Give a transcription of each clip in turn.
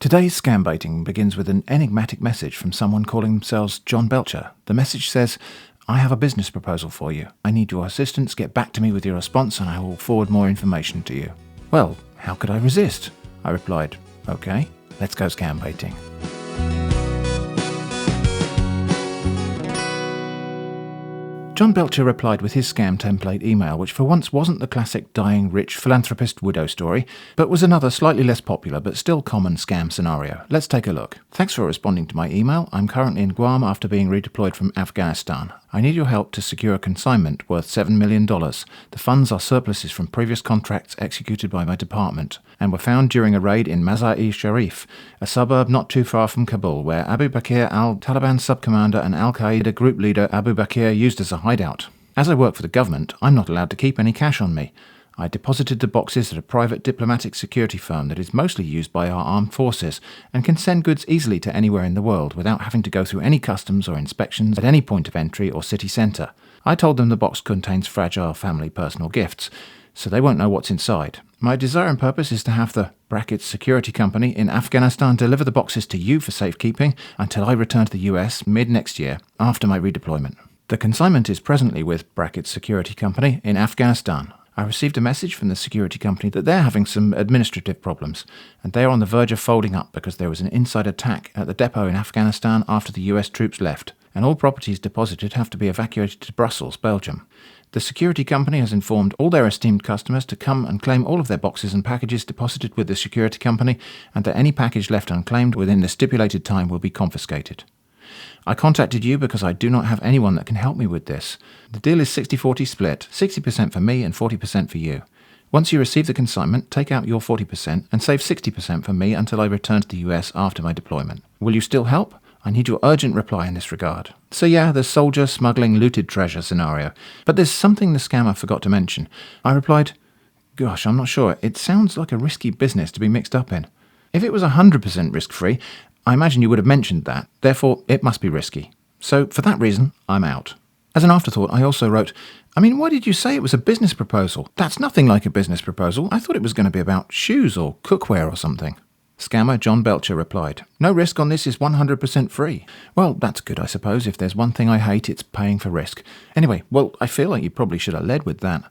Today's Scambaiting begins with an enigmatic message from someone calling themselves John Belcher. The message says, "I have a business proposal for you. I need your assistance. Get back to me with your response and I will forward more information to you." Well, how could I resist? I replied, "Okay, let's go Scambaiting." John Belcher replied with his scam template email, which for once wasn't the classic dying rich philanthropist widow story, but was another slightly less popular but still common scam scenario. Let's take a look. "Thanks for responding to my email. I'm currently in Guam after being redeployed from Afghanistan. I need your help to secure a consignment worth $7 million. The funds are surpluses from previous contracts executed by my department and were found during a raid in Mazar-e-Sharif, a suburb not too far from Kabul, where Abu Bakr al-Taliban sub-commander and al-Qaeda group leader Abu Bakr used as a hideout. As I work for the government, I'm not allowed to keep any cash on me. I deposited the boxes at a private diplomatic security firm that is mostly used by our armed forces and can send goods easily to anywhere in the world without having to go through any customs or inspections at any point of entry or city centre. I told them the box contains fragile family personal gifts, so they won't know what's inside. My desire and purpose is to have the security company in Afghanistan deliver the boxes to you for safekeeping until I return to the US mid-next year after my redeployment. The consignment is presently with security company in Afghanistan. I received a message from the security company that they're having some administrative problems, and they are on the verge of folding up because there was an inside attack at the depot in Afghanistan after the US troops left, and all properties deposited have to be evacuated to Brussels, Belgium. The security company has informed all their esteemed customers to come and claim all of their boxes and packages deposited with the security company, and that any package left unclaimed within the stipulated time will be confiscated. I contacted you because I do not have anyone that can help me with this. The deal is 60-40 split, 60% for me and 40% for you. Once you receive the consignment, take out your 40% and save 60% for me until I return to the US after my deployment. Will you still help? I need your urgent reply in this regard." So yeah, the soldier smuggling looted treasure scenario. But there's something the scammer forgot to mention. I replied, "Gosh, I'm not sure. It sounds like a risky business to be mixed up in. If it was 100% risk-free, I imagine you would have mentioned that. Therefore, it must be risky. So for that reason, I'm out." As an afterthought, I also wrote, "Why did you say it was a business proposal? That's nothing like a business proposal. I thought it was going to be about shoes or cookware or something." Scammer John Belcher replied, "No risk on this is 100% free." Well, that's good, I suppose. If there's one thing I hate, it's paying for risk. Anyway, I feel like you probably should have led with that.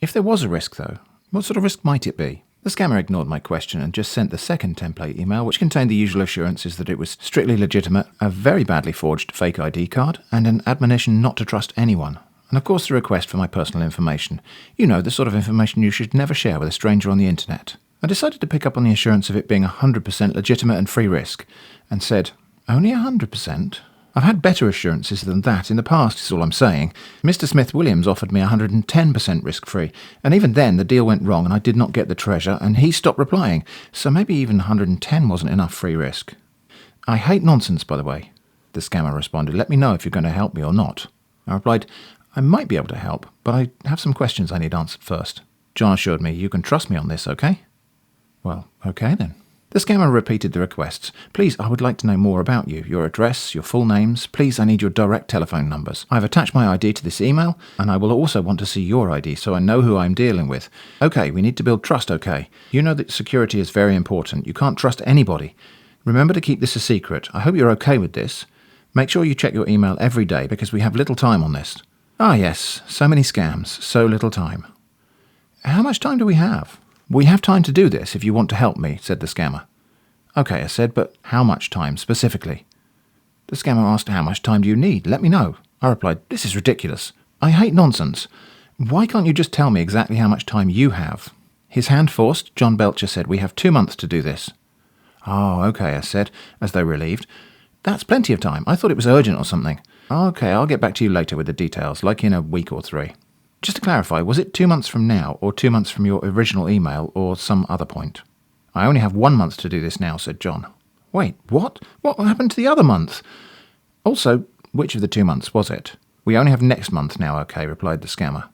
If there was a risk, though, what sort of risk might it be? The scammer ignored my question and just sent the second template email, which contained the usual assurances that it was strictly legitimate, a very badly forged fake ID card, and an admonition not to trust anyone. And of course the request for my personal information. You know, the sort of information you should never share with a stranger on the internet. I decided to pick up on the assurance of it being 100% legitimate and free risk, and said, "Only 100%? I've had better assurances than that in the past, is all I'm saying. Mr. Smith-Williams offered me 110% risk-free, and even then the deal went wrong and I did not get the treasure, and he stopped replying, so maybe even 110 wasn't enough free risk." "I hate nonsense, by the way," the scammer responded. "Let me know if you're going to help me or not." I replied, "I might be able to help, but I have some questions I need answered first." John assured me, "You can trust me on this, okay?" Well, okay then. The scammer repeated the requests. "Please, I would like to know more about you, your address, your full names. Please, I need your direct telephone numbers. I've attached my ID to this email, and I will also want to see your ID so I know who I'm dealing with. Okay, we need to build trust, okay? You know that security is very important. You can't trust anybody. Remember to keep this a secret. I hope you're okay with this. Make sure you check your email every day because we have little time on this." Ah yes, so many scams, so little time. "How much time do we have?" "We have time to do this if you want to help me," said the scammer. "Okay," I said, "but how much time specifically?" The scammer asked, "How much time do you need? Let me know." I replied, "This is ridiculous. I hate nonsense. Why can't you just tell me exactly how much time you have?" His hand forced, John Belcher said, "We have 2 months to do this." "Oh, okay," I said, as though relieved. "That's plenty of time. I thought it was urgent or something." "Okay, I'll get back to you later with the details, like in a week or 3. Just to clarify, was it 2 months from now, or 2 months from your original email, or some other point?" "I only have 1 month to do this now," said John. "Wait, what? What happened to the other month?" "Also, which of the 2 months was it?" "We only have next month now, okay," replied the scammer.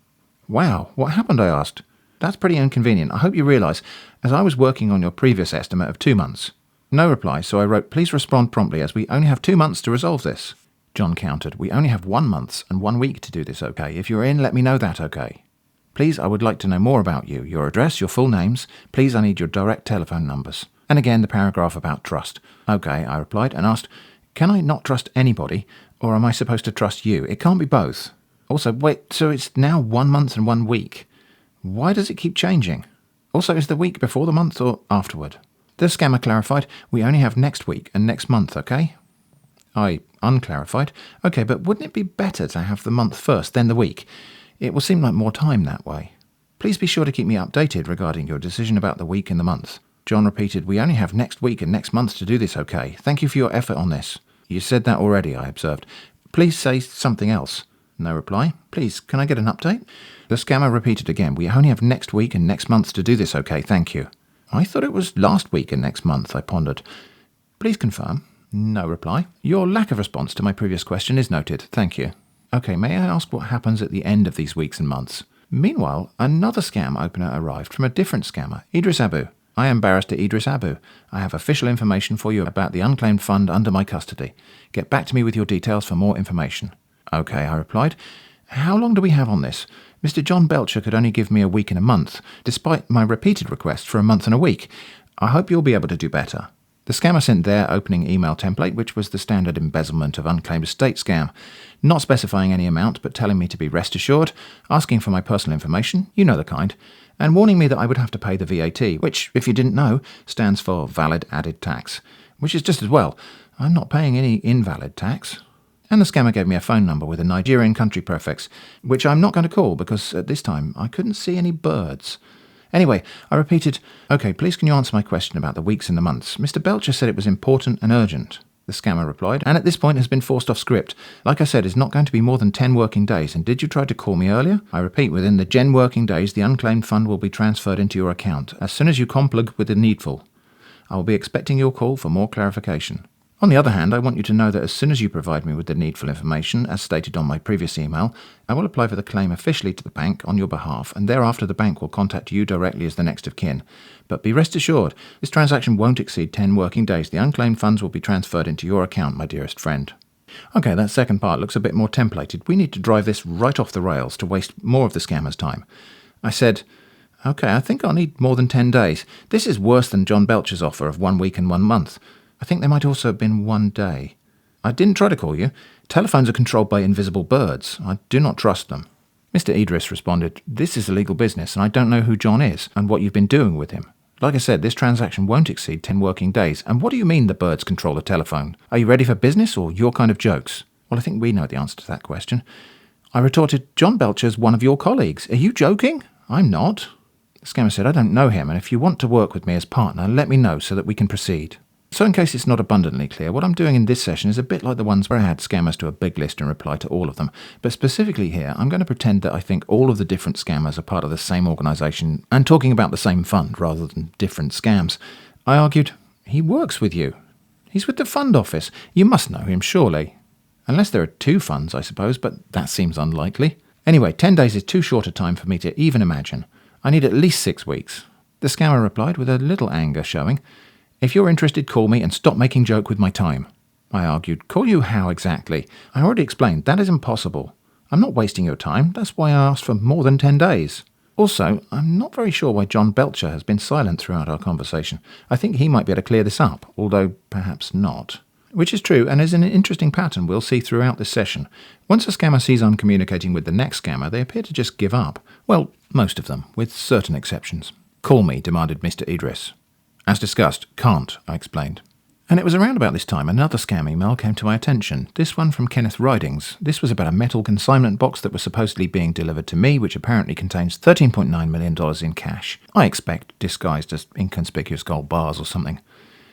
"Wow, what happened?" I asked. "That's pretty inconvenient. I hope you realise, as I was working on your previous estimate of 2 months. No reply, so I wrote, "Please respond promptly as we only have 2 months to resolve this." John countered, "We only have 1 month and 1 week to do this, okay? If you're in, let me know that, okay? Please, I would like to know more about you, your address, your full names. Please, I need your direct telephone numbers. And again the paragraph about trust. Okay, I replied and asked, can I not trust anybody, or am I supposed to trust you? It can't be both. Also, wait, so it's now 1 month and 1 week. Why does it keep changing? Also, is the week before the month or afterward? The scammer clarified, we only have next week and next month, okay? I unclarified, okay, but wouldn't it be better to have the month first, then the week? It will seem like more time that way. Please be sure to keep me updated regarding your decision about the week and the month. John repeated, we only have next week and next month to do this, okay? Thank you for your effort on this. You said that already, I observed. Please say something else. No reply. Please, can I get an update? The scammer repeated again, we only have next week and next month to do this, okay? Thank you. I thought it was last week and next month, I pondered. Please confirm. No reply. Your lack of response to my previous question is noted. Thank you. Okay, may I ask what happens at the end of these weeks and months? Meanwhile, another scam opener arrived from a different scammer, Idris Abu. I am Barrister Idris Abu. I have official information for you about the unclaimed fund under my custody. Get back to me with your details for more information. Okay, I replied. How long do we have on this? Mr. John Belcher could only give me a week and a month, despite my repeated requests for a month and a week. I hope you'll be able to do better. The scammer sent their opening email template, which was the standard embezzlement of unclaimed estate scam, not specifying any amount, but telling me to be rest assured, asking for my personal information, you know the kind, and warning me that I would have to pay the VAT, which, if you didn't know, stands for valid added tax, which is just as well. I'm not paying any invalid tax. And the scammer gave me a phone number with a Nigerian country prefix, which I'm not going to call because at this time I couldn't see any birds. Anyway, I repeated, okay, please can you answer my question about the weeks and the months? Mr. Belcher said it was important and urgent. The scammer replied, and at this point has been forced off script. Like I said, it's not going to be more than 10 working days, and did you try to call me earlier? I repeat, within the 10 working days, the unclaimed fund will be transferred into your account, as soon as you complug with the needful. I will be expecting your call for more clarification. On the other hand, I want you to know that as soon as you provide me with the needful information, as stated on my previous email, I will apply for the claim officially to the bank on your behalf, and thereafter the bank will contact you directly as the next of kin. But be rest assured, this transaction won't exceed 10 working days. The unclaimed funds will be transferred into your account, my dearest friend. Okay, that second part looks a bit more templated. We need to drive this right off the rails to waste more of the scammer's time. I said, okay, I think I'll need more than 10 days. This is worse than John Belcher's offer of 1 week and 1 month. I think there might also have been 1 day. I didn't try to call you. Telephones are controlled by invisible birds. I do not trust them. Mr. Idris responded, this is a legal business and I don't know who John is and what you've been doing with him. Like I said, this transaction won't exceed 10 working days. And what do you mean the birds control the telephone? Are you ready for business or your kind of jokes? Well, I think we know the answer to that question. I retorted, John Belcher's one of your colleagues. Are you joking? I'm not. The scammer said, I don't know him, and if you want to work with me as partner, let me know so that we can proceed. So in case it's not abundantly clear, what I'm doing in this session is a bit like the ones where I had scammers do a big list and reply to all of them. But specifically here, I'm going to pretend that I think all of the different scammers are part of the same organisation and talking about the same fund rather than different scams. I argued, he works with you. He's with the fund office. You must know him, surely. Unless there are 2 funds, I suppose, but that seems unlikely. Anyway, 10 days is too short a time for me to even imagine. I need at least 6 weeks. The scammer replied with a little anger showing, if you're interested, call me and stop making joke with my time. I argued, call you how exactly? I already explained, that is impossible. I'm not wasting your time, that's why I asked for more than 10 days. Also, I'm not very sure why John Belcher has been silent throughout our conversation. I think he might be able to clear this up, although perhaps not. Which is true, and is an interesting pattern we'll see throughout this session. Once a scammer sees I'm communicating with the next scammer, they appear to just give up. Well, most of them, with certain exceptions. Call me, demanded Mr. Idris. As discussed, can't, I explained. And it was around about this time another scam email came to my attention, this one from Kenneth Ridings. This was about a metal consignment box that was supposedly being delivered to me, which apparently contains $13.9 million in cash. I expect disguised as inconspicuous gold bars or something.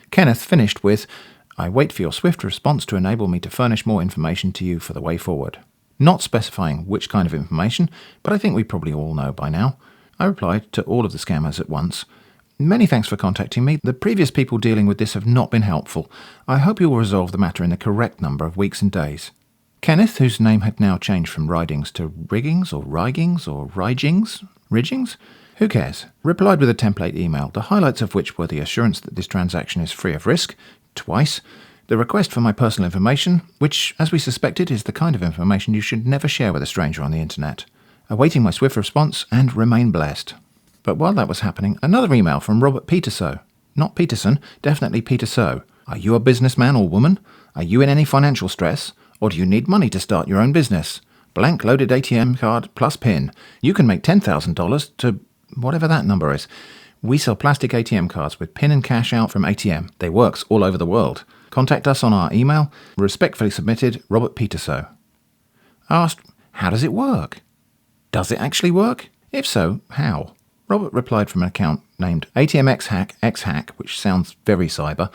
Kenneth finished with, I wait for your swift response to enable me to furnish more information to you for the way forward. Not specifying which kind of information, but I think we probably all know by now. I replied to all of the scammers at once. Many thanks for contacting me. The previous people dealing with this have not been helpful. I hope you will resolve the matter in the correct number of weeks and days. Kenneth, whose name had now changed from Ridings to Riggings or Rigings or Ridgings? Who cares? Replied with a template email, the highlights of which were the assurance that this transaction is free of risk, twice, the request for my personal information, which, as we suspected, is the kind of information you should never share with a stranger on the internet. Awaiting my swift response, and remain blessed. But while that was happening, another email from Robert Peterso. Not Peterson, definitely Peter So. Are you a businessman or woman? Are you in any financial stress? Or do you need money to start your own business? Blank loaded ATM card plus PIN. You can make $10,000 to whatever that number is. We sell plastic ATM cards with PIN and cash out from ATM. They works all over the world. Contact us on our email. Respectfully submitted, Robert Peterso. I asked, how does it work? Does it actually work? If so, how? Robert replied from an account named ATM X-Hack, which sounds very cyber,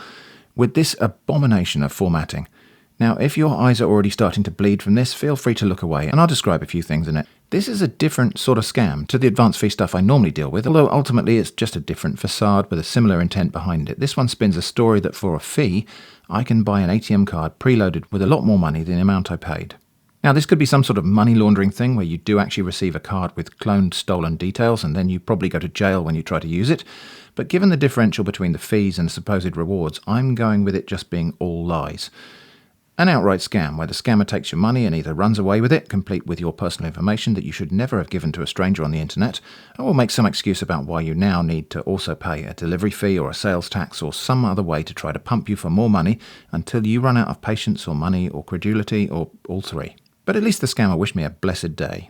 with this abomination of formatting. Now, if your eyes are already starting to bleed from this, feel free to look away, and I'll describe a few things in it. This is a different sort of scam to the advance fee stuff I normally deal with, although ultimately it's just a different facade with a similar intent behind it. This one spins a story that for a fee, I can buy an ATM card preloaded with a lot more money than the amount I paid. Now, this could be some sort of money laundering thing where you do actually receive a card with cloned, stolen details, and then you probably go to jail when you try to use it. But given the differential between the fees and supposed rewards, I'm going with it just being all lies. An outright scam where the scammer takes your money and either runs away with it, complete with your personal information that you should never have given to a stranger on the internet, or will make some excuse about why you now need to also pay a delivery fee or a sales tax or some other way to try to pump you for more money until you run out of patience or money or credulity or all three. But at least the scammer wished me a blessed day.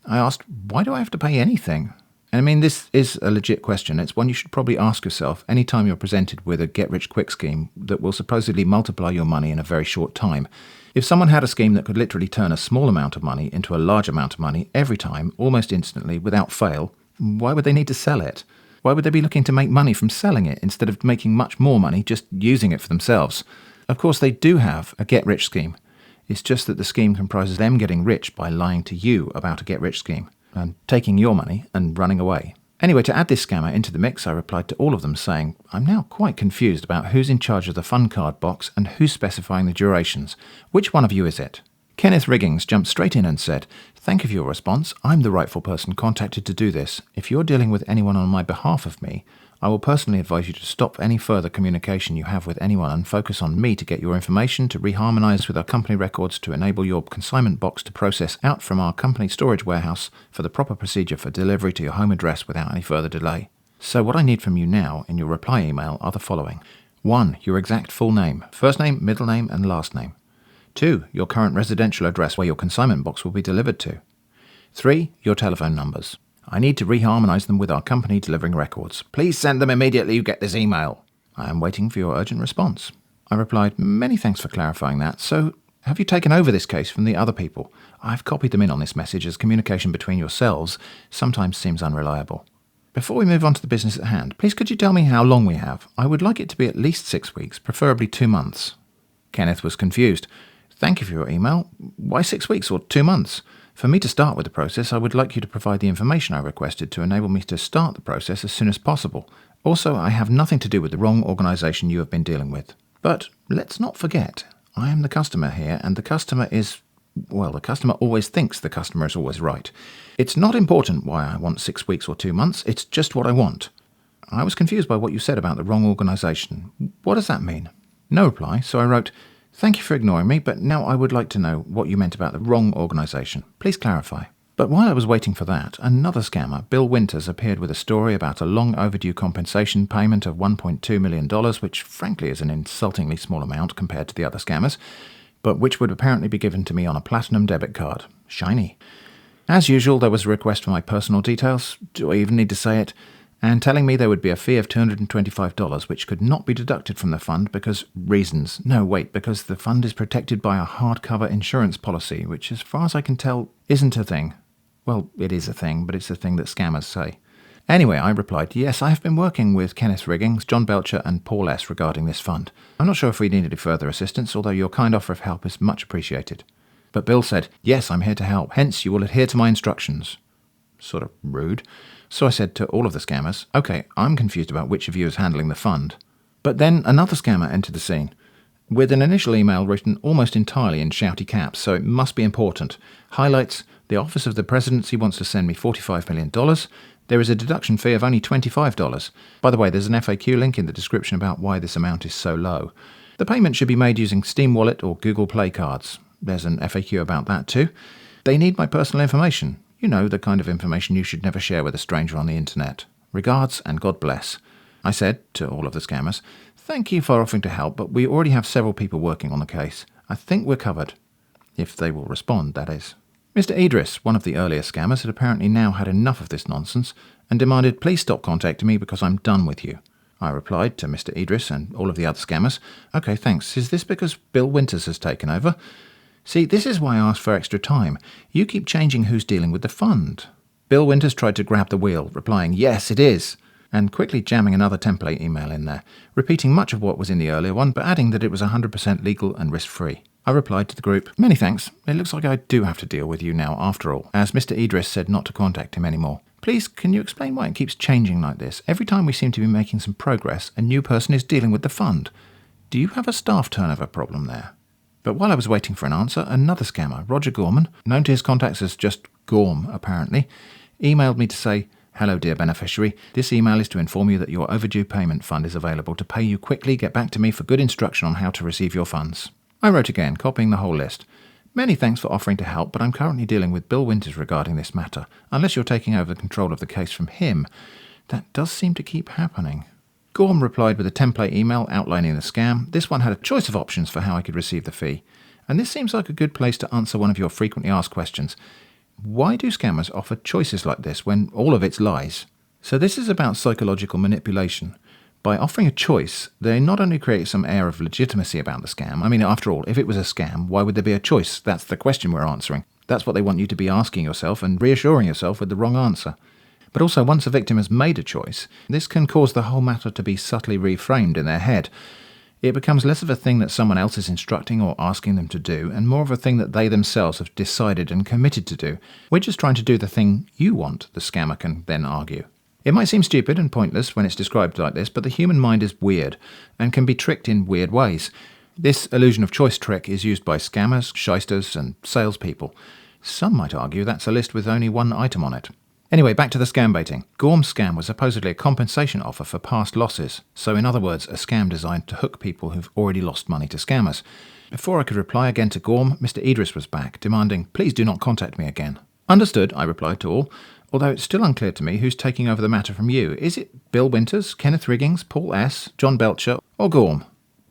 I asked, why do I have to pay anything? And I mean, this is a legit question. It's one you should probably ask yourself anytime you're presented with a get-rich-quick scheme that will supposedly multiply your money in a very short time. If someone had a scheme that could literally turn a small amount of money into a large amount of money every time, almost instantly, without fail, why would they need to sell it? Why would they be looking to make money from selling it instead of making much more money just using it for themselves? Of course, they do have a get-rich scheme. It's just that the scheme comprises them getting rich by lying to you about a get-rich scheme and taking your money and running away. Anyway, to add this scammer into the mix, I replied to all of them saying, I'm now quite confused about who's in charge of the fun card box and who's specifying the durations. Which one of you is it? Kenneth Riggins jumped straight in and said, thank you for your response. I'm the rightful person contacted to do this. If you're dealing with anyone on my behalf of me, I will personally advise you to stop any further communication you have with anyone and focus on me to get your information, to reharmonize with our company records, to enable your consignment box to process out from our company storage warehouse for the proper procedure for delivery to your home address without any further delay. So what I need from you now in your reply email are the following. 1. Your exact full name, first name, middle name, and last name. 2. Your current residential address where your consignment box will be delivered to. 3. Your telephone numbers. I need to reharmonize them with our company delivering records. Please send them immediately you get this email. I am waiting for your urgent response. I replied, many thanks for clarifying that. So, have you taken over this case from the other people? I've copied them in on this message as communication between yourselves sometimes seems unreliable. Before we move on to the business at hand, please could you tell me how long we have? I would like it to be at least 6 weeks, preferably 2 months. Kenneth was confused. Thank you for your email. Why 6 weeks or 2 months? For me to start with the process, I would like you to provide the information I requested to enable me to start the process as soon as possible. Also, I have nothing to do with the wrong organisation you have been dealing with. But let's not forget, I am the customer here, and the customer always thinks the customer is always right. It's not important why I want 6 weeks or 2 months, it's just what I want. I was confused by what you said about the wrong organisation. What does that mean? No reply, so I wrote, thank you for ignoring me, but now I would like to know what you meant about the wrong organisation. Please clarify. But while I was waiting for that, another scammer, Bill Winters, appeared with a story about a long overdue compensation payment of $1.2 million, which frankly is an insultingly small amount compared to the other scammers, but which would apparently be given to me on a platinum debit card. Shiny. As usual, there was a request for my personal details. Do I even need to say it? And telling me there would be a fee of $225, which could not be deducted from the fund because because the fund is protected by a hardcover insurance policy, which as far as I can tell isn't a thing. Well, it is a thing, but it's a thing that scammers say. Anyway, I replied, yes, I have been working with Kenneth Riggins, John Belcher and Paul S. regarding this fund. I'm not sure if we need any further assistance, although your kind offer of help is much appreciated. But Bill said, yes, I'm here to help, hence you will adhere to my instructions. Sort of rude. So I said to all of the scammers, okay, I'm confused about which of you is handling the fund. But then another scammer entered the scene, with an initial email written almost entirely in shouty caps, so it must be important. Highlights, the Office of the Presidency wants to send me $45 million. There is a deduction fee of only $25. By the way, there's an FAQ link in the description about why this amount is so low. The payment should be made using Steam Wallet or Google Play cards. There's an FAQ about that too. They need my personal information. You know, the kind of information you should never share with a stranger on the internet. Regards and God bless. I said to all of the scammers, "Thank you for offering to help, but we already have several people working on the case. I think we're covered." If they will respond, that is. Mr. Idris, one of the earlier scammers, had apparently now had enough of this nonsense and demanded, "Please stop contacting me because I'm done with you." I replied to Mr. Idris and all of the other scammers, "Okay, thanks. Is this because Bill Winters has taken over? See, this is why I asked for extra time. You keep changing who's dealing with the fund." Bill Winters tried to grab the wheel, replying, "Yes, it is," and quickly jamming another template email in there, repeating much of what was in the earlier one, but adding that it was 100% legal and risk-free. I replied to the group, "Many thanks. It looks like I do have to deal with you now after all, as Mr. Idris said not to contact him anymore. Please, can you explain why it keeps changing like this? Every time we seem to be making some progress, a new person is dealing with the fund. Do you have a staff turnover problem there?" But while I was waiting for an answer, another scammer, Roger Gorman, known to his contacts as just Gorm apparently, emailed me to say, "Hello dear beneficiary, this email is to inform you that your overdue payment fund is available. To pay you quickly, get back to me for good instruction on how to receive your funds." I wrote again, copying the whole list. "Many thanks for offering to help, but I'm currently dealing with Bill Winters regarding this matter. Unless you're taking over the control of the case from him, that does seem to keep happening." Gorm replied with a template email outlining the scam. This one had a choice of options for how I could receive the fee. And this seems like a good place to answer one of your frequently asked questions. Why do scammers offer choices like this when all of it's lies? So this is about psychological manipulation. By offering a choice, they not only create some air of legitimacy about the scam. I mean, after all, if it was a scam, why would there be a choice? That's the question we're answering. That's what they want you to be asking yourself and reassuring yourself with the wrong answer. But also, once a victim has made a choice, this can cause the whole matter to be subtly reframed in their head. It becomes less of a thing that someone else is instructing or asking them to do, and more of a thing that they themselves have decided and committed to do. "We're just trying to do the thing you want," the scammer can then argue. It might seem stupid and pointless when it's described like this, but the human mind is weird and can be tricked in weird ways. This illusion of choice trick is used by scammers, shysters, and salespeople. Some might argue that's a list with only one item on it. Anyway, back to the scambaiting. Gorm's scam was supposedly a compensation offer for past losses, so in other words, a scam designed to hook people who've already lost money to scammers. Before I could reply again to Gorm, Mr. Idris was back, demanding, "Please do not contact me again." "Understood," I replied to all, although it's still unclear to me who's taking over the matter from you. Is it Bill Winters, Kenneth Riggins, Paul S., John Belcher, or Gorm?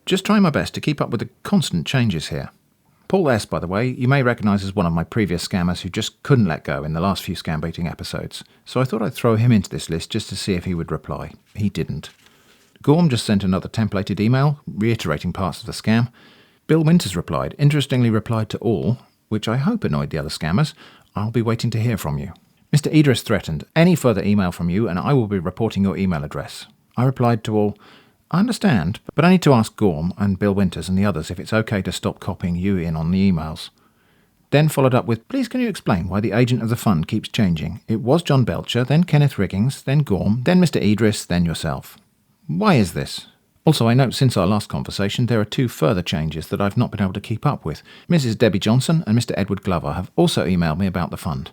Just trying my best to keep up with the constant changes here. Paul S., by the way, you may recognise as one of my previous scammers who just couldn't let go in the last few Scambaiting episodes, so I thought I'd throw him into this list just to see if he would reply. He didn't. Gorm just sent another templated email, reiterating parts of the scam. Bill Winters replied, interestingly replied to all, which I hope annoyed the other scammers. "I'll be waiting to hear from you." Mr. Idris threatened, "Any further email from you and I will be reporting your email address." I replied to all, "I understand, but I need to ask Gorm and Bill Winters and the others if it's okay to stop copying you in on the emails." Then followed up with, "Please can you explain why the agent of the fund keeps changing? It was John Belcher, then Kenneth Riggins, then Gorm, then Mr. Idris, then yourself. Why is this?" Also, I note since our last conversation there are 2 further changes that I've not been able to keep up with. Mrs. Debbie Johnson and Mr. Edward Glover have also emailed me about the fund.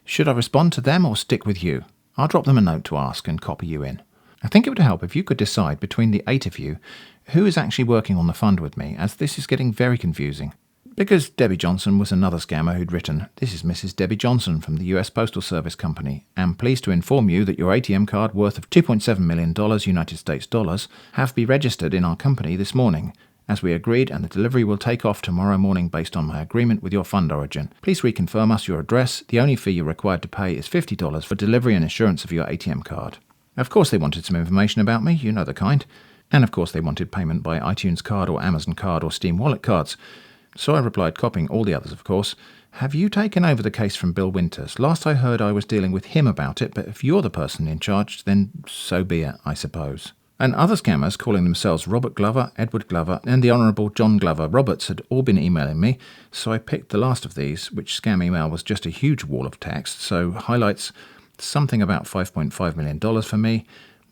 Should I respond to them or stick with you? I'll drop them a note to ask and copy you in. I think it would help if you could decide between the 8 of you who is actually working on the fund with me, as this is getting very confusing. Because Debbie Johnson was another scammer who'd written, "This is Mrs. Debbie Johnson from the US Postal Service Company. Am pleased to inform you that your ATM card worth of $2.7 million United States dollars have been registered in our company this morning, as we agreed, and the delivery will take off tomorrow morning based on my agreement with your fund origin. Please reconfirm us your address. The only fee you're required to pay is $50 for delivery and insurance of your ATM card." Of course they wanted some information about me, you know the kind. And of course they wanted payment by iTunes card or Amazon card or Steam Wallet cards. So I replied, copying all the others of course, "Have you taken over the case from Bill Winters? Last I heard I was dealing with him about it, but if you're the person in charge, then so be it, I suppose." And other scammers calling themselves Robert Glover, Edward Glover, and the Honourable John Glover Roberts had all been emailing me, so I picked the last of these, which scam email was just a huge wall of text, so highlights something about $5.5 million for me.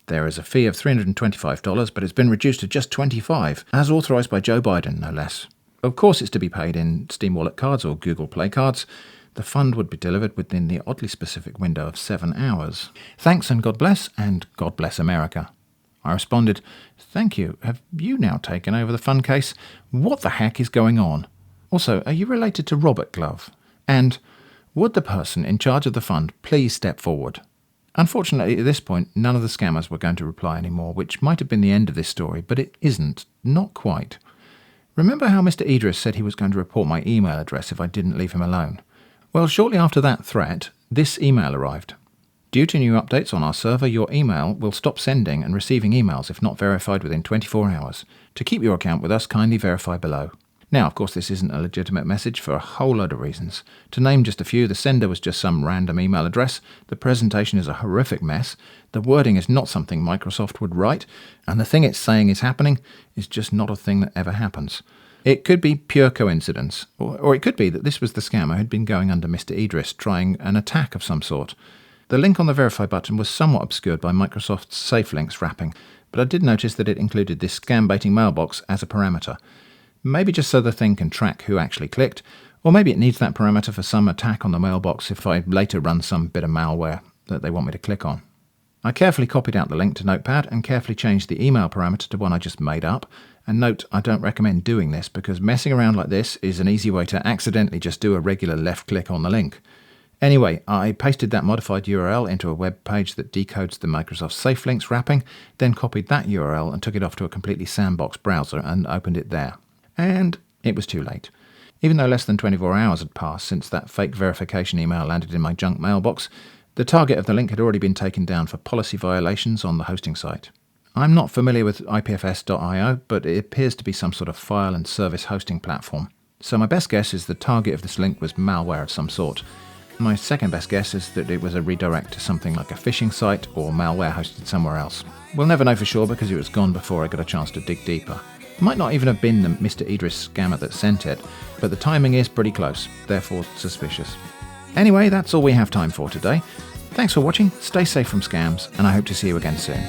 There is a fee of $325, but it's been reduced to just $25, as authorised by Joe Biden, no less. Of course it's to be paid in Steam Wallet cards or Google Play cards. The fund would be delivered within the oddly specific window of 7 hours. Thanks and God bless America. I responded, "Thank you. Have you now taken over the fund case? What the heck is going on? Also, are you related to Robert Glove? And would the person in charge of the fund please step forward?" Unfortunately, at this point, none of the scammers were going to reply anymore, which might have been the end of this story, but it isn't. Not quite. Remember how Mr. Idris said he was going to report my email address if I didn't leave him alone? Well, shortly after that threat, this email arrived. Due to new updates on our server, your email will stop sending and receiving emails if not verified within 24 hours. To keep your account with us, kindly verify below. Now, of course, this isn't a legitimate message for a whole load of reasons. To name just a few, the sender was just some random email address, the presentation is a horrific mess, the wording is not something Microsoft would write, and the thing it's saying is happening is just not a thing that ever happens. It could be pure coincidence, or it could be that this was the scammer who'd been going under Mr. Idris, trying an attack of some sort. The link on the verify button was somewhat obscured by Microsoft's safe links wrapping, but I did notice that it included this Scambaiting mailbox as a parameter. Maybe just so the thing can track who actually clicked, or maybe it needs that parameter for some attack on the mailbox if I later run some bit of malware that they want me to click on. I carefully copied out the link to Notepad and carefully changed the email parameter to one I just made up. And note, I don't recommend doing this because messing around like this is an easy way to accidentally just do a regular left click on the link. Anyway, I pasted that modified URL into a web page that decodes the Microsoft Safe Links wrapping, then copied that URL and took it off to a completely sandbox browser and opened it there. And it was too late. Even though less than 24 hours had passed since that fake verification email landed in my junk mailbox, the target of the link had already been taken down for policy violations on the hosting site. I'm not familiar with ipfs.io, but it appears to be some sort of file and service hosting platform. So my best guess is the target of this link was malware of some sort. My second best guess is that it was a redirect to something like a phishing site or malware hosted somewhere else. We'll never know for sure because it was gone before I got a chance to dig deeper. It might not even have been the Mr. Idris scammer that sent it, but the timing is pretty close, therefore suspicious. Anyway, that's all we have time for today. Thanks for watching, stay safe from scams, and I hope to see you again soon.